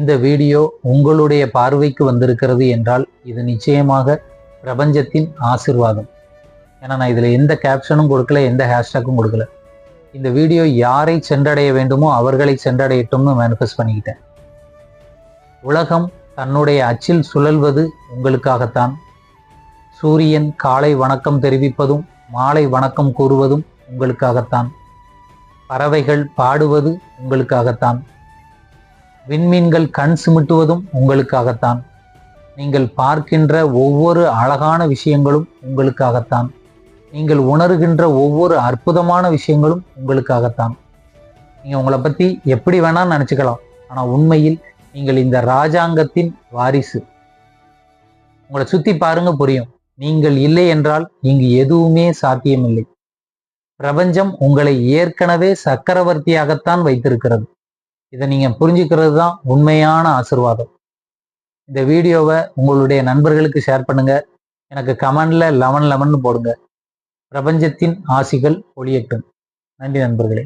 இந்த வீடியோ உங்களுடைய பார்வைக்கு வந்திருக்கிறது என்றால் இது நிச்சயமாக பிரபஞ்சத்தின் ஆசிர்வாதம். ஏன்னா நான் இதில் எந்த கேப்ஷனும் கொடுக்கல, எந்த ஹேஷ்டாக்கும் கொடுக்கல. இந்த வீடியோ யாரை சென்றடைய வேண்டுமோ அவர்களை சென்றடையட்டும்னு மேனிஃபெஸ்ட் பண்ணிக்கிட்டேன். உலகம் தன்னுடைய அச்சில் சுழல்வது உங்களுக்காகத்தான். சூரியன் காலை வணக்கம் தெரிவிப்பதும் மாலை வணக்கம் கூறுவதும் உங்களுக்காகத்தான். பறவைகள் பாடுவது உங்களுக்காகத்தான். விண்மீன்கள் கண் சிமிட்டுவதும் உங்களுக்காகத்தான். நீங்கள் பார்க்கின்ற ஒவ்வொரு அழகான விஷயங்களும் உங்களுக்காகத்தான். நீங்கள் உணர்கின்ற ஒவ்வொரு அற்புதமான விஷயங்களும் உங்களுக்காகத்தான். நீங்கள் உங்களை பற்றி எப்படி வேணாலும் நினச்சிக்கலாம், ஆனால் உண்மையில் நீங்கள் இந்த ராஜாங்கத்தின் வாரிசு. உங்களை சுற்றி பாருங்க, புரியும். நீங்கள் இல்லை என்றால் இங்கு எதுவுமே சாத்தியமில்லை. பிரபஞ்சம் உங்களை ஏற்கனவே சக்கரவர்த்தியாகத்தான் வைத்திருக்கிறது. இதை நீங்கள் புரிஞ்சுக்கிறது தான் உண்மையான ஆசீர்வாதம். இந்த வீடியோவை உங்களுடைய நண்பர்களுக்கு ஷேர் பண்ணுங்க. எனக்கு கமெண்ட்ல 11 11 போடுங்க. பிரபஞ்சத்தின் ஆசிகள் ஒளியட்டும். நன்றி நண்பர்களே.